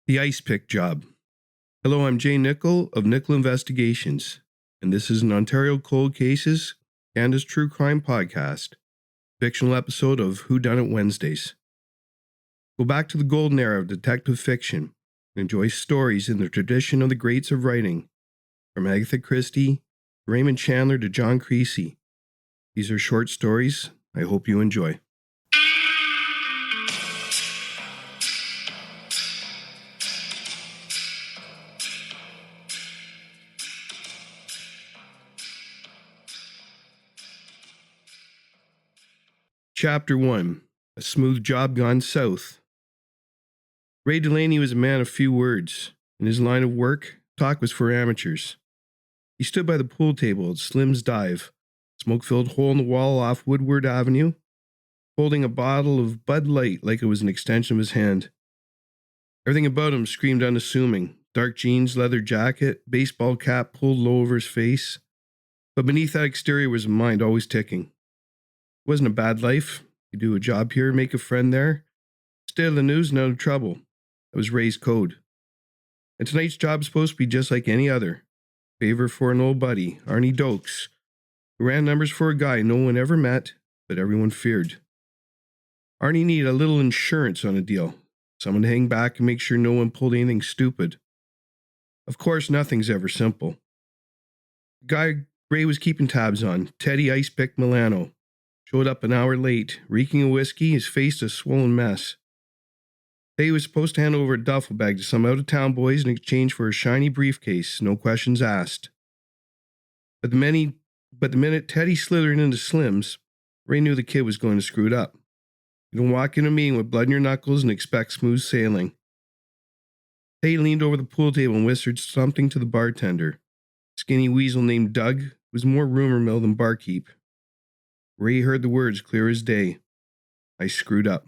The Ice Pick Job. Hello, I'm Jay Nicoll of Nicoll Investigations, and this is an Ontario Cold Cases, Canada's True Crime Podcast, fictional episode of Whodunnit Wednesdays. Go back to the golden era of detective fiction and enjoy stories in the tradition of the greats of writing, from Agatha Christie, Raymond Chandler to John Creasey. These are short stories. I hope you enjoy. Chapter 1. A Smooth Job Gone South. Ray Delaney was a man of few words. In his line of work, talk was for amateurs. He stood by the pool table at Slim's Dive, smoke-filled hole in the wall off Woodward Avenue, holding a bottle of Bud Light like it was an extension of his hand. Everything about him screamed unassuming. Dark jeans, leather jacket, baseball cap pulled low over his face. But beneath that exterior was a mind always ticking. It wasn't a bad life. You do a job here, make a friend there. Stay out of the news and out of trouble. That was Ray's code. And tonight's job is supposed to be just like any other. Favor for an old buddy, Arnie Dokes, who ran numbers for a guy no one ever met, but everyone feared. Arnie needed a little insurance on a deal. Someone to hang back and make sure no one pulled anything stupid. Of course, nothing's ever simple. The guy Ray was keeping tabs on, Teddy Ice Pick Milano, showed up an hour late, reeking of whiskey, his face a swollen mess. He was supposed to hand over a duffel bag to some out-of-town boys in exchange for a shiny briefcase, no questions asked. But the minute Teddy slithered into Slim's, Ray knew the kid was going to screw it up. You don't walk in a meeting with blood in your knuckles and expect smooth sailing. Teddy leaned over the pool table and whispered something to the bartender. A skinny weasel named Doug was more rumor mill than barkeep. Ray heard the words clear as day. I screwed up.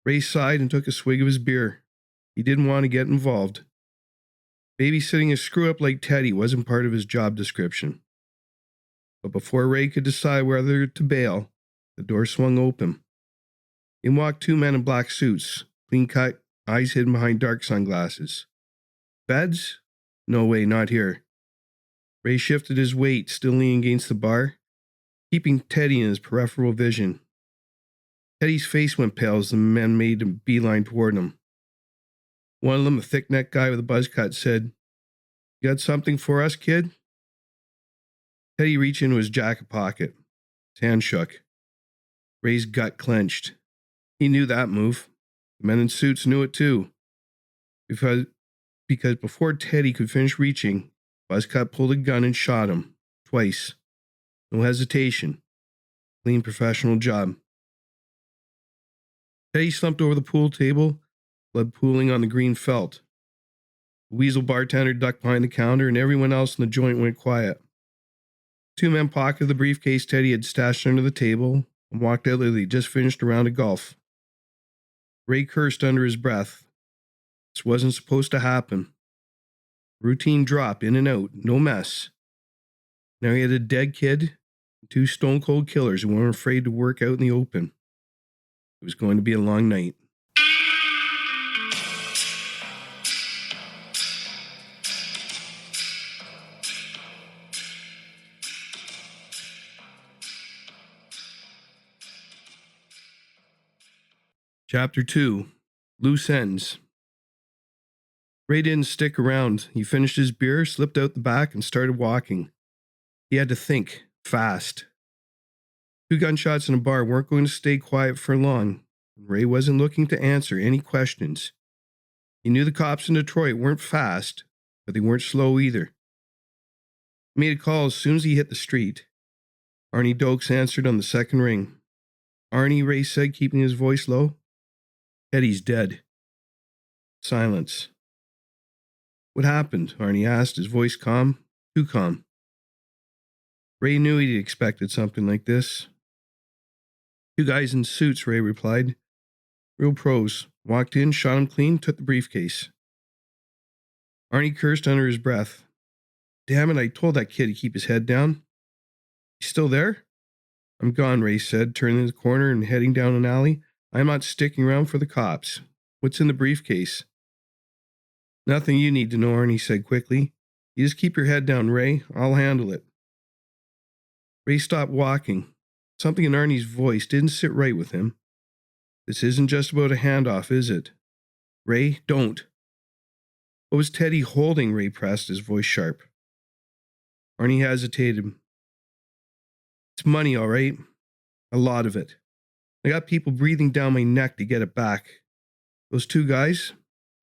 Ray sighed and took a swig of his beer. He didn't want to get involved. Babysitting a screw-up like Teddy wasn't part of his job description. But before Ray could decide whether to bail, the door swung open. In walked two men in black suits, clean-cut, eyes hidden behind dark sunglasses. Beds? No way, not here. Ray shifted his weight, still leaning against the bar, keeping Teddy in his peripheral vision. Teddy's face went pale as the men made a beeline toward him. One of them, a thick-necked guy with a buzz cut, said, "You got something for us, kid?" Teddy reached into his jacket pocket. His hand shook. Ray's gut clenched. He knew that move. The men in suits knew it too. Because before Teddy could finish reaching, Buzzcut pulled a gun and shot him. Twice. No hesitation. Clean professional job. Teddy slumped over the pool table, blood pooling on the green felt. The weasel bartender ducked behind the counter, and everyone else in the joint went quiet. Two men pocketed the briefcase Teddy had stashed under the table and walked out like they just finished a round of golf. Ray cursed under his breath. This wasn't supposed to happen. Routine drop, in and out, no mess. Now he had a dead kid and two stone-cold killers who weren't afraid to work out in the open. It was going to be a long night. Chapter 2. Loose Ends. Ray didn't stick around. He finished his beer, slipped out the back, and started walking. He had to think, fast. Two gunshots in a bar weren't going to stay quiet for long. Ray wasn't looking to answer any questions. He knew the cops in Detroit weren't fast, but they weren't slow either. He made a call as soon as he hit the street. Arnie Dokes answered on the second ring. "Arnie," Ray said, keeping his voice low. "Eddie's dead." Silence. "What happened?" Arnie asked, his voice calm, too calm. Ray knew he'd expected something like this. "Two guys in suits," Ray replied. "Real pros. Walked in, shot him clean, took the briefcase." Arnie cursed under his breath. "Damn it, I told that kid to keep his head down." "He's still there?" "I'm gone," Ray said, turning the corner and heading down an alley. "I'm not sticking around for the cops. What's in the briefcase? Nothing you need to know, Arnie said quickly. You just keep your head down, Ray. I'll handle it. Ray stopped walking. Something in Arnie's voice didn't sit right with him. This isn't just about a handoff, is it? Ray, don't. What was Teddy holding? Ray pressed, his voice sharp. Arnie hesitated. It's money, all right. A lot of it. I got people breathing down my neck to get it back. Those two guys,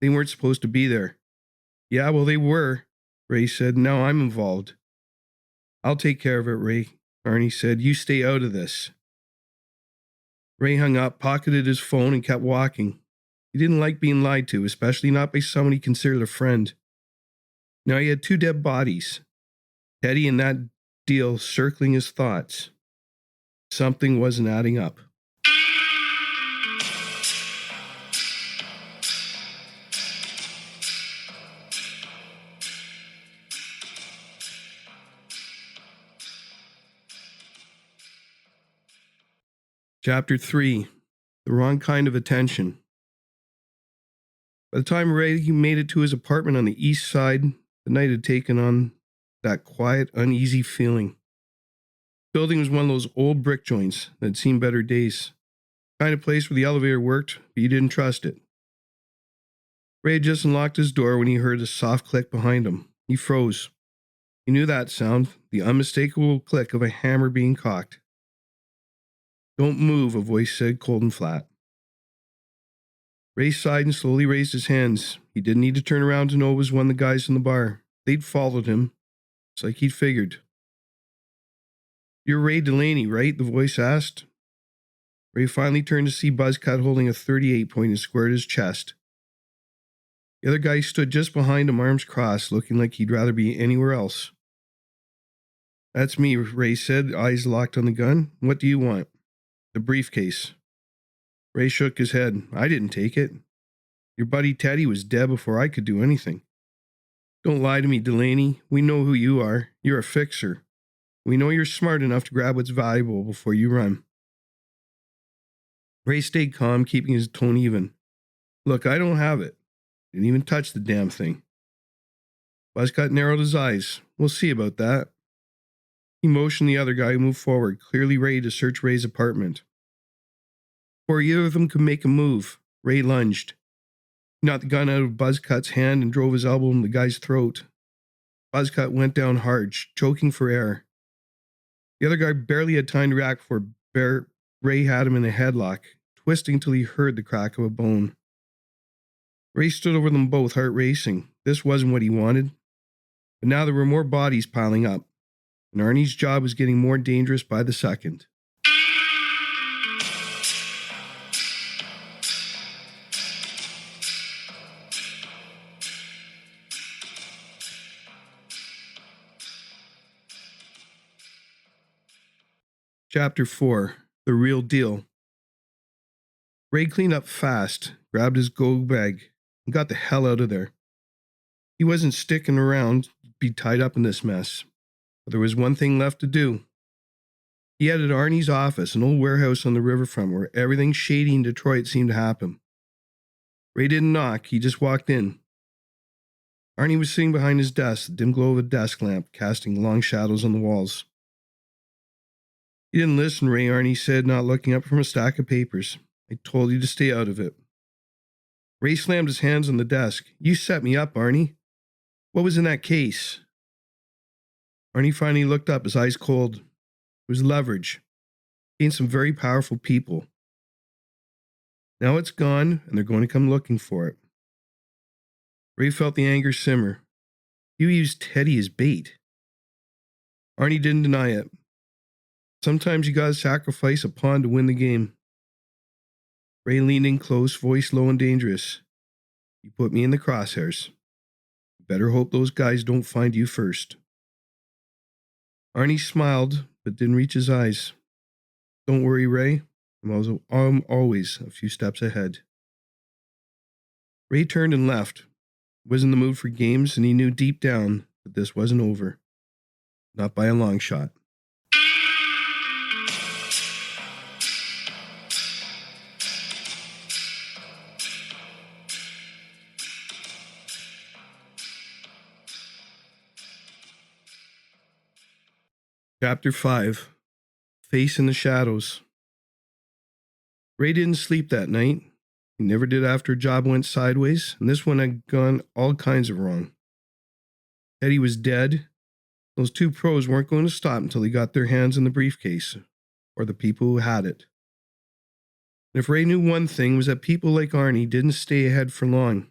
they weren't supposed to be there. Yeah, well, they were, Ray said. Now I'm involved. I'll take care of it, Ray, Arnie said. You stay out of this. Ray hung up, pocketed his phone, and kept walking. He didn't like being lied to, especially not by someone he considered a friend. Now he had two dead bodies. Teddy and that deal circling his thoughts. Something wasn't adding up. Chapter 3. The Wrong Kind of Attention. By the time Ray made it to his apartment on the east side, the night had taken on that quiet, uneasy feeling. The building was one of those old brick joints that had seen better days. The kind of place where the elevator worked, but you didn't trust it. Ray had just unlocked his door when he heard a soft click behind him. He froze. He knew that sound, the unmistakable click of a hammer being cocked. Don't move, a voice said, cold and flat. Ray sighed and slowly raised his hands. He didn't need to turn around to know it was one of the guys in the bar. They'd followed him. It's like he'd figured. You're Ray Delaney, right? The voice asked. Ray finally turned to see Buzzcut holding a .38 pointed square at his chest. The other guy stood just behind him, arms crossed, looking like he'd rather be anywhere else. That's me, Ray said, eyes locked on the gun. What do you want? The briefcase. Ray shook his head. I didn't take it. Your buddy Teddy was dead before I could do anything. Don't lie to me, Delaney. We know who you are. You're a fixer. We know you're smart enough to grab what's valuable before you run. Ray stayed calm, keeping his tone even. Look, I don't have it. Didn't even touch the damn thing. Buzzcut narrowed his eyes. We'll see about that. He motioned the other guy to move forward, clearly ready to search Ray's apartment. Before either of them could make a move, Ray lunged. He knocked the gun out of Buzzcut's hand and drove his elbow in the guy's throat. Buzzcut went down hard, choking for air. The other guy barely had time to react before Ray had him in a headlock, twisting till he heard the crack of a bone. Ray stood over them both, heart racing. This wasn't what he wanted. But now there were more bodies piling up, and Arnie's job was getting more dangerous by the second. Chapter 4. The Real Deal. Ray cleaned up fast, grabbed his go bag, and got the hell out of there. He wasn't sticking around to be tied up in this mess. But there was one thing left to do. He headed to Arnie's office, an old warehouse on the riverfront where everything shady in Detroit seemed to happen. Ray didn't knock, he just walked in. Arnie was sitting behind his desk, the dim glow of a desk lamp casting long shadows on the walls. You didn't listen, Ray, Arnie said, not looking up from a stack of papers. I told you to stay out of it. Ray slammed his hands on the desk. You set me up, Arnie. What was in that case? Arnie finally looked up, his eyes cold. It was leverage. Against some very powerful people. Now it's gone, and they're going to come looking for it. Ray felt the anger simmer. You used Teddy as bait. Arnie didn't deny it. Sometimes you gotta sacrifice a pawn to win the game. Ray leaned in close, voice low and dangerous. You put me in the crosshairs. You better hope those guys don't find you first. Arnie smiled, but didn't reach his eyes. Don't worry, Ray. I'm always a few steps ahead. Ray turned and left. He was in the mood for games, and he knew deep down that this wasn't over. Not by a long shot. Chapter 5. Face in the Shadows. Ray didn't sleep that night. He never did after a job went sideways, and this one had gone all kinds of wrong. Teddy was dead. Those two pros weren't going to stop until they got their hands on the briefcase, or the people who had it. And if Ray knew one thing, was that people like Arnie didn't stay ahead for long.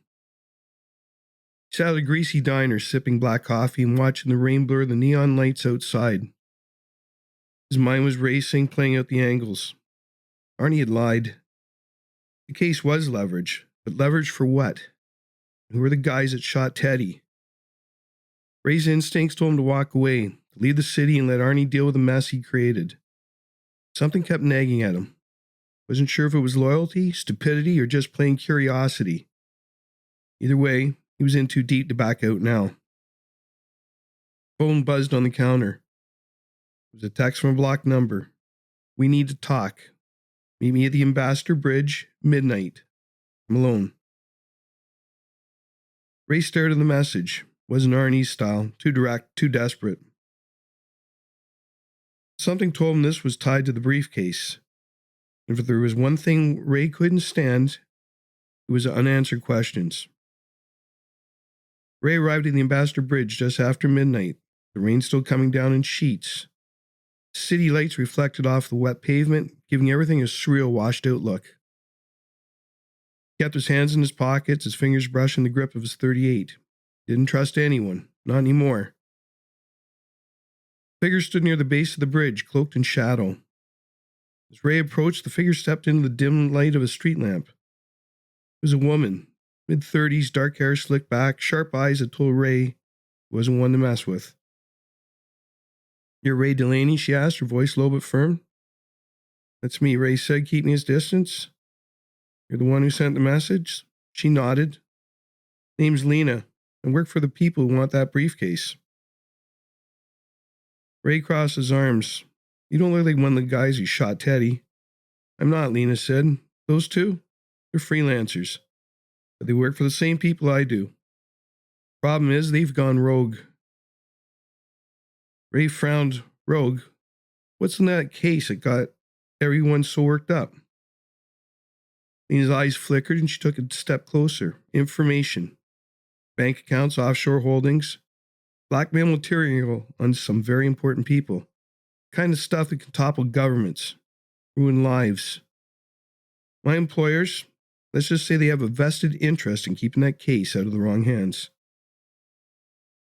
He sat at a greasy diner sipping black coffee and watching the rain blur the neon lights outside. His mind was racing, playing out the angles. Arnie had lied. The case was leverage, but leverage for what? Who were the guys that shot Teddy? Ray's instincts told him to walk away, to leave the city and let Arnie deal with the mess he created. Something kept nagging at him. Wasn't sure if it was loyalty, stupidity, or just plain curiosity. Either way, he was in too deep to back out now. Phone buzzed on the counter. It was a text from a blocked number. "We need to talk. Meet me at the Ambassador Bridge, midnight. I'm alone." Ray stared at the message. Wasn't Arnie's style. Too direct, too desperate. Something told him this was tied to the briefcase. And if there was one thing Ray couldn't stand, it was unanswered questions. Ray arrived at the Ambassador Bridge just after midnight, the rain still coming down in sheets. City lights reflected off the wet pavement, giving everything a surreal, washed-out look. He kept his hands in his pockets, his fingers brushing the grip of his .38. Didn't trust anyone, not anymore. The figure stood near the base of the bridge, cloaked in shadow. As Ray approached, the figure stepped into the dim light of a street lamp. It was a woman, mid-30s, dark hair slicked back, sharp eyes that told Ray he wasn't one to mess with. "You're Ray Delaney?" she asked, her voice low but firm. "That's me," Ray said, keeping his distance. "You're the one who sent the message?" She nodded. "Name's Lena. I work for the people who want that briefcase." Ray crossed his arms. "You don't look like one of the guys who shot Teddy." "I'm not," Lena said. "Those two? They're freelancers. But they work for the same people I do. Problem is, they've gone rogue." Ray frowned. "Rogue? What's in that case that got everyone so worked up?" Lena's eyes flickered and she took a step closer. "Information. Bank accounts, offshore holdings, blackmail material on some very important people. The kind of stuff that can topple governments, ruin lives. My employers, let's just say they have a vested interest in keeping that case out of the wrong hands."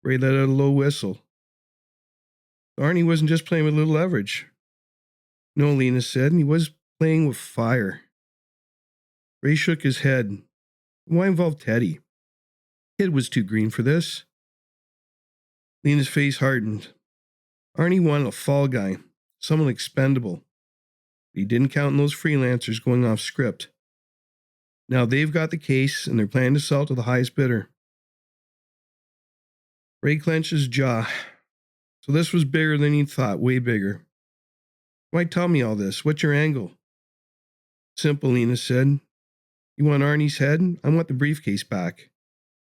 Ray let out a low whistle. Arnie wasn't just playing with a little leverage. "No," Lena said, "he was playing with fire." Ray shook his head. "Why involve Teddy? Kid was too green for this." Lena's face hardened. Arnie wanted a fall guy, someone expendable. But he didn't count on those freelancers going off script. Now they've got the case and they're planning to sell it to the highest bidder. Ray clenched his jaw. So this was bigger than he thought, way bigger. "Why tell me all this? What's your angle?" "Simple," Lena said. "You want Arnie's head? I want the briefcase back.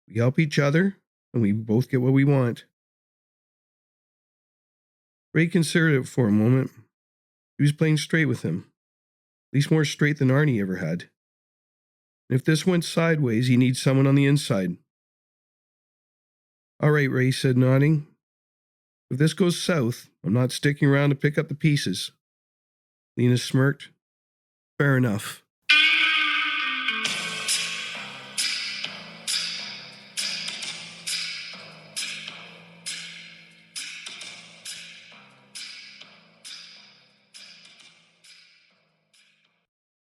We help each other, and we both get what we want." Ray considered it for a moment. He was playing straight with him. At least more straight than Arnie ever had. And if this went sideways, he needs someone on the inside. "All right," Ray said, nodding. "If this goes south, I'm not sticking around to pick up the pieces." Lena smirked. "Fair enough."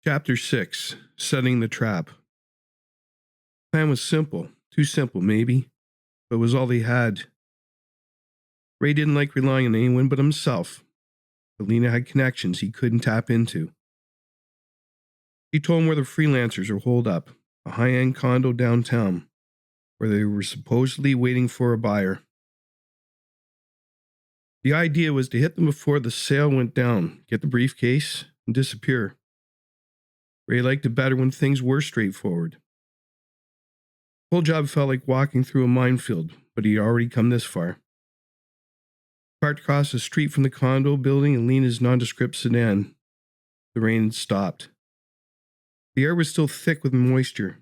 Chapter 6. Setting the Trap. The plan was simple. Too simple, maybe. But it was all they had. Ray didn't like relying on anyone but himself. But Lena had connections he couldn't tap into. She told him where the freelancers were holed up, a high-end condo downtown, where they were supposedly waiting for a buyer. The idea was to hit them before the sale went down, get the briefcase, and disappear. Ray liked it better when things were straightforward. The whole job felt like walking through a minefield, but he'd already come this far. Parked across the street from the condo building and Lena's nondescript sedan. The rain had stopped. The air was still thick with moisture.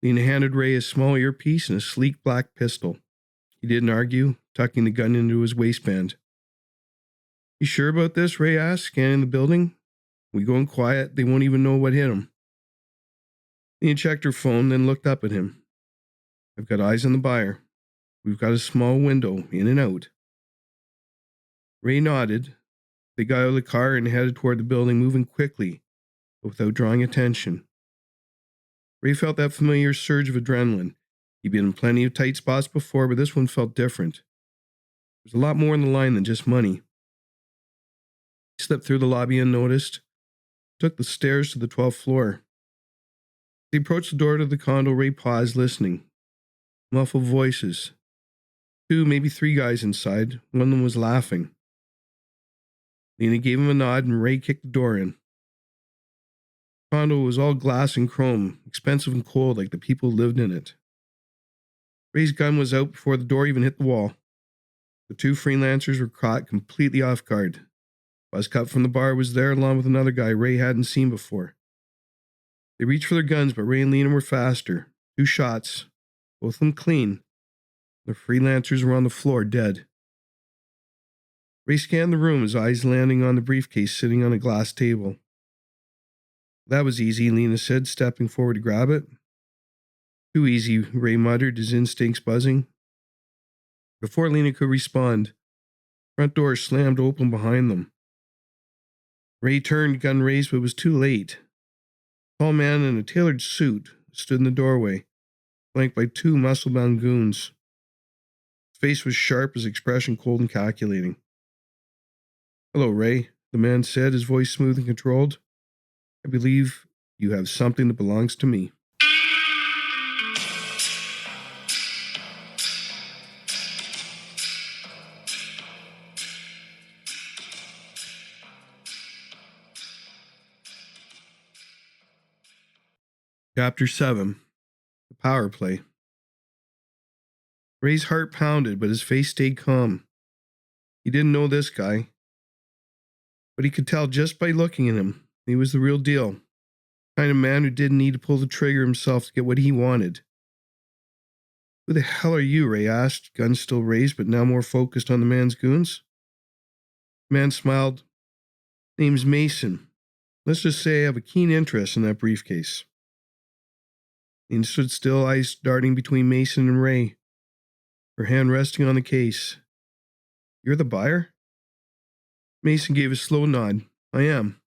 Lena handed Ray a small earpiece and a sleek black pistol. He didn't argue, tucking the gun into his waistband. "You sure about this?" Ray asked, scanning the building. "We going quiet, they won't even know what hit him." Lena checked her phone, then looked up at him. "I've got eyes on the buyer. We've got a small window, in and out." Ray nodded. They got out of the car and headed toward the building, moving quickly, but without drawing attention. Ray felt that familiar surge of adrenaline. He'd been in plenty of tight spots before, but this one felt different. There's a lot more on the line than just money. He slipped through the lobby unnoticed, took the stairs to the 12th floor. As he approached the door to the condo, Ray paused, listening. Muffled voices. 2, maybe 3 guys inside. One of them was laughing. Lena gave him a nod and Ray kicked the door in. The condo was all glass and chrome, expensive and cold like the people who lived in it. Ray's gun was out before the door even hit the wall. The 2 freelancers were caught completely off guard. Buzz cut from the bar was there along with another guy Ray hadn't seen before. They reached for their guns, but Ray and Lena were faster. 2 shots, both of them clean. The freelancers were on the floor, dead. Ray scanned the room, his eyes landing on the briefcase sitting on a glass table. "That was easy," Lena said, stepping forward to grab it. "Too easy," Ray muttered, his instincts buzzing. Before Lena could respond, the front door slammed open behind them. Ray turned, gun raised, but was too late. A tall man in a tailored suit stood in the doorway, flanked by 2 muscle-bound goons. His face was sharp, his expression cold and calculating. "Hello, Ray," the man said, his voice smooth and controlled. "I believe you have something that belongs to me." Chapter 7. The Power Play. Ray's heart pounded, but his face stayed calm. He didn't know this guy, but he could tell just by looking at him he was the real deal. The kind of man who didn't need to pull the trigger himself to get what he wanted. "Who the hell are you?" Ray asked, gun still raised, but now more focused on the man's goons. The man smiled. "Name's Mason. Let's just say I have a keen interest in that briefcase." Lena stood still, eyes darting between Mason and Ray, her hand resting on the case. "You're the buyer?" Mason gave a slow nod. "I am,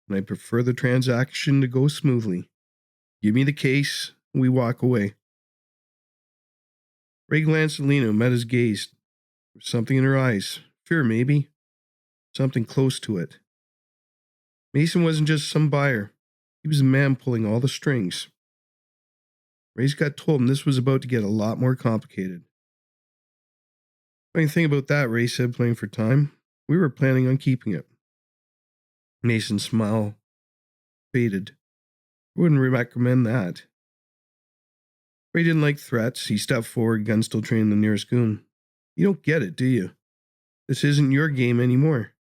and I prefer the transaction to go smoothly. Give me the case, and we walk away." Ray glanced at Lena and met his gaze. There was something in her eyes. Fear, maybe. Something close to it. Mason wasn't just some buyer. He was the man pulling all the strings. Ray's gut told him this was about to get a lot more complicated. "Funny thing about that," Ray said, playing for time. "We were planning on keeping it." Mason's smile faded. "I wouldn't recommend that." Ray didn't like threats. He stepped forward, gun still trained the nearest goon. "You don't get it, do you? This isn't your game anymore."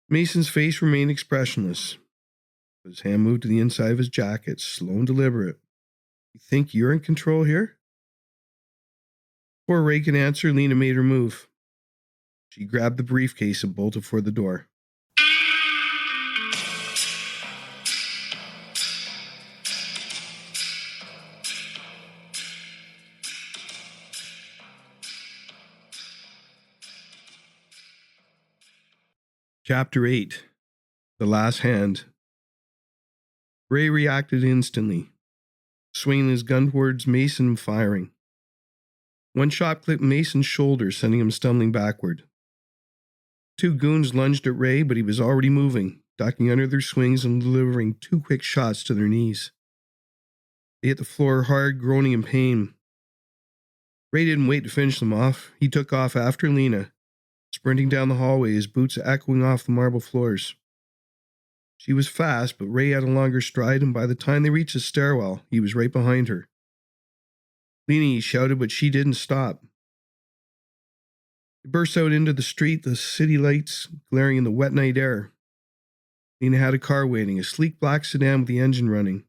Mason's face remained expressionless. His hand moved to the inside of his jacket, slow and deliberate. "You think you're in control here?" Before Ray could answer, Lena made her move. She grabbed the briefcase and bolted for the door. Chapter 8. The Last Hand. Ray reacted instantly, swinging his gun towards Mason and firing. One shot clipped Mason's shoulder, sending him stumbling backward. 2 goons lunged at Ray, but he was already moving, ducking under their swings and delivering 2 quick shots to their knees. They hit the floor hard, groaning in pain. Ray didn't wait to finish them off. He took off after Lena, sprinting down the hallway, his boots echoing off the marble floors. She was fast, but Ray had a longer stride, and by the time they reached the stairwell, he was right behind her. "Lena," he shouted, but she didn't stop. They burst out into the street, the city lights glaring in the wet night air. Lena had a car waiting, a sleek black sedan with the engine running.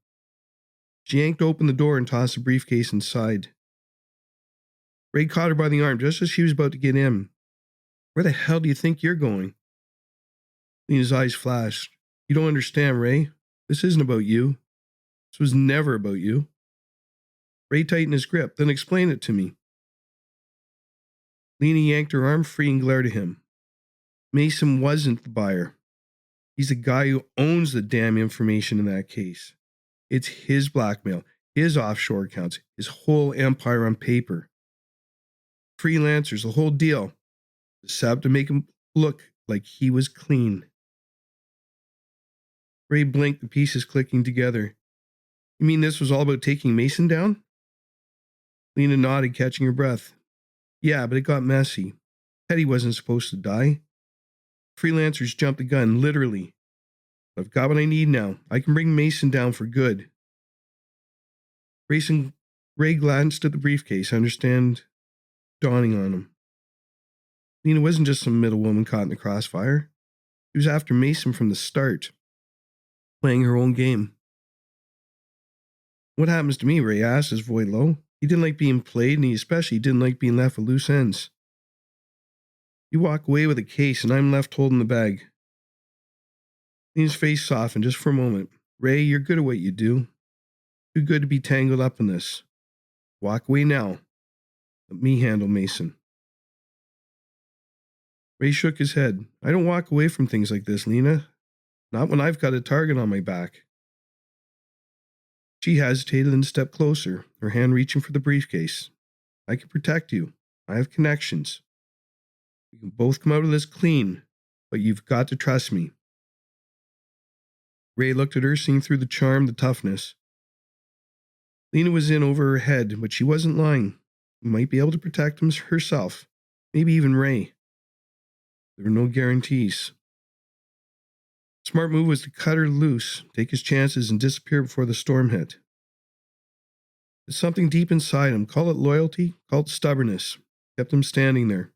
She yanked open the door and tossed a briefcase inside. Ray caught her by the arm just as she was about to get in. Where the hell do you think you're going? Lena's eyes flashed. You don't understand, Ray. This isn't about you. This was never about you. Ray tightened his grip, then explain it to me. Lena yanked her arm free and glared at him. Mason wasn't the buyer. He's the guy who owns the damn information in that case. It's his blackmail, his offshore accounts, his whole empire on paper. Freelancers, the whole deal. The setup to make him look like he was clean. Ray blinked, the pieces clicking together. You mean this was all about taking Mason down? Lena nodded, catching her breath. Yeah, but it got messy. Teddy wasn't supposed to die. Freelancers jumped the gun, literally. I've got what I need now. I can bring Mason down for good. Ray glanced at the briefcase, understand dawning on him. Lena wasn't just some middlewoman caught in the crossfire. She was after Mason from the start, playing her own game. What happens to me, Ray asked, his voice low. He didn't like being played, and he especially didn't like being left with loose ends. You walk away with a case, and I'm left holding the bag. Lena's face softened just for a moment. Ray, you're good at what you do. Too good to be tangled up in this. Walk away now. Let me handle Mason. Ray shook his head. I don't walk away from things like this, Lena. Not when I've got a target on my back. She hesitated and stepped closer, her hand reaching for the briefcase. I can protect you. I have connections. We can both come out of this clean, but you've got to trust me. Ray looked at her, seeing through the charm, the toughness. Lena was in over her head, but she wasn't lying. She might be able to protect herself, maybe even Ray. There were no guarantees. Smart move was to cut her loose, take his chances, and disappear before the storm hit. But something deep inside him, call it loyalty, call it stubbornness, kept him standing there.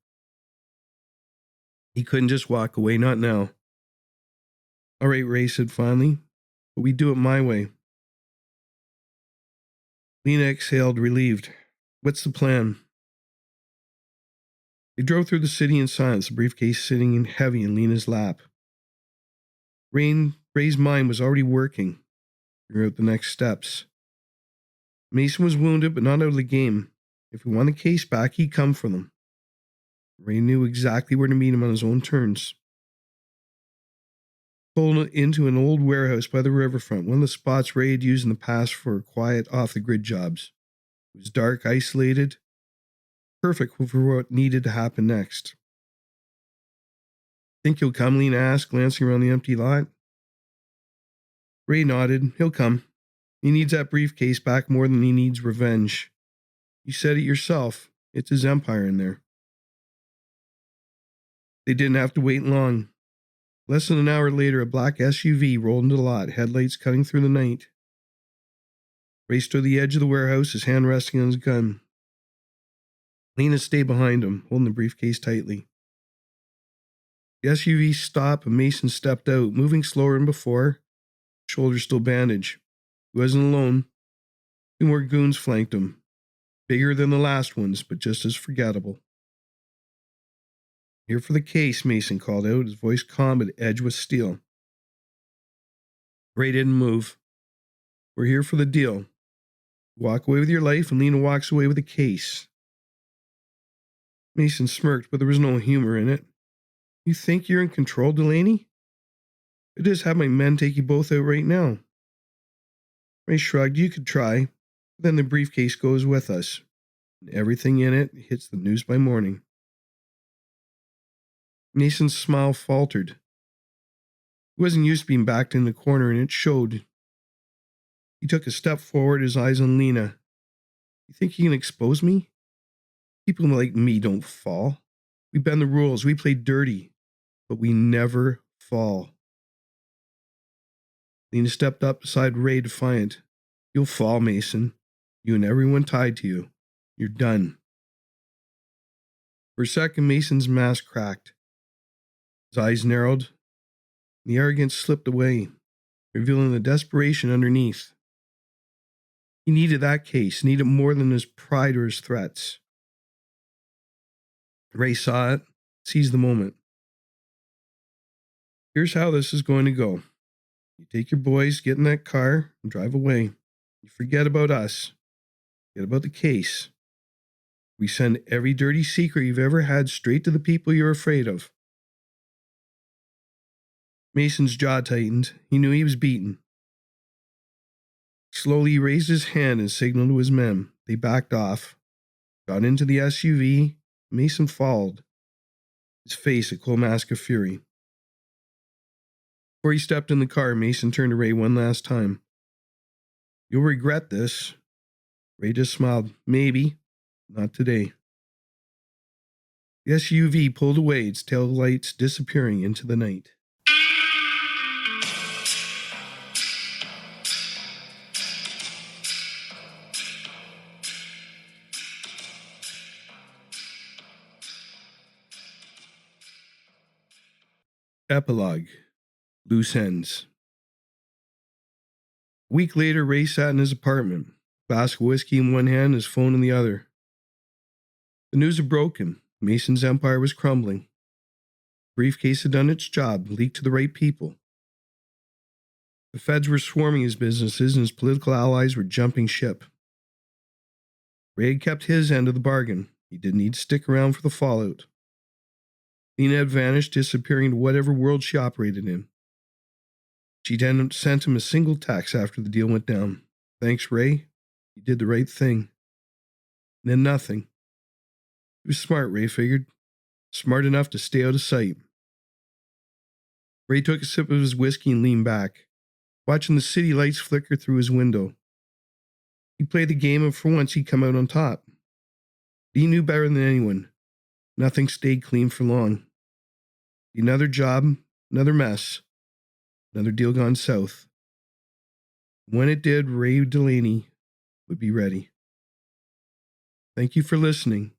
He couldn't just walk away, not now. All right, Ray said finally, but we do it my way. Lena exhaled, relieved. What's the plan? They drove through the city in silence, the briefcase sitting heavy in Lena's lap. Ray's mind was already working, figuring out the next steps. Mason was wounded, but not out of the game. If he won the case back, he'd come for them. Ray knew exactly where to meet him on his own terms. Pulled into an old warehouse by the riverfront, one of the spots Ray had used in the past for quiet, off-the-grid jobs. It was dark, isolated, perfect for what needed to happen next. Think he'll come? Lena asked, glancing around the empty lot. Ray nodded. He'll come. He needs that briefcase back more than he needs revenge. You said it yourself. It's his empire in there. They didn't have to wait long. Less than an hour later, a black SUV rolled into the lot, headlights cutting through the night. Ray stood at the edge of the warehouse, his hand resting on his gun. Lena stayed behind him, holding the briefcase tightly. The SUV stopped and Mason stepped out, moving slower than before, shoulders still bandaged. He wasn't alone. 2 more goons flanked him, bigger than the last ones, but just as forgettable. Here for the case, Mason called out, his voice calm but edged with steel. Ray didn't move. We're here for the deal. Walk away with your life, and Lena walks away with a case. Mason smirked, but there was no humor in it. You think you're in control, Delaney? I just have my men take you both out right now. Ray shrugged. You could try. But then the briefcase goes with us. And everything in it hits the news by morning. Mason's smile faltered. He wasn't used to being backed in the corner, and it showed. He took a step forward, his eyes on Lena. You think you can expose me? People like me don't fall. We bend the rules, we play dirty, but we never fall. Lena stepped up beside Ray, defiant. You'll fall, Mason. You and everyone tied to you. You're done. For a second, Mason's mask cracked. His eyes narrowed, and the arrogance slipped away, revealing the desperation underneath. He needed that case, needed more than his pride or his threats. Ray saw it, seized the moment. Here's how this is going to go. You take your boys, get in that car, and drive away. You forget about us. Forget about the case. We send every dirty secret you've ever had straight to the people you're afraid of. Mason's jaw tightened. He knew he was beaten. Slowly he raised his hand and signaled to his men. They backed off, got into the SUV. Mason followed, his face a cold mask of fury. Before he stepped in the car, Mason turned to Ray one last time. You'll regret this. Ray just smiled. Maybe. Not today. The SUV pulled away, its tail lights disappearing into the night. Epilogue. Loose ends. A week later, Ray sat in his apartment, a glass of whiskey in one hand, his phone in the other. The news had broken. Mason's empire was crumbling. The briefcase had done its job, leaked to the right people. The feds were swarming his businesses, and his political allies were jumping ship. Ray had kept his end of the bargain. He didn't need to stick around for the fallout. Lena had vanished, disappearing into whatever world she operated in. She hadn't sent him a single text after the deal went down. Thanks, Ray. You did the right thing. And then nothing. He was smart, Ray figured. Smart enough to stay out of sight. Ray took a sip of his whiskey and leaned back, watching the city lights flicker through his window. He played the game, and for once he'd come out on top. He knew better than anyone. Nothing stayed clean for long. Another job, another mess, another deal gone south. When it did, Ray Delaney would be ready. Thank you for listening.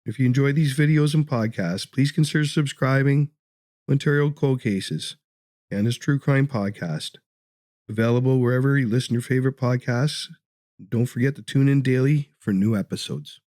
If you enjoy these videos and podcasts, please consider subscribing to Ontario Cold Cases, Canada's True Crime Podcast. Available wherever you listen to your favorite podcasts. Don't forget to tune in daily for new episodes.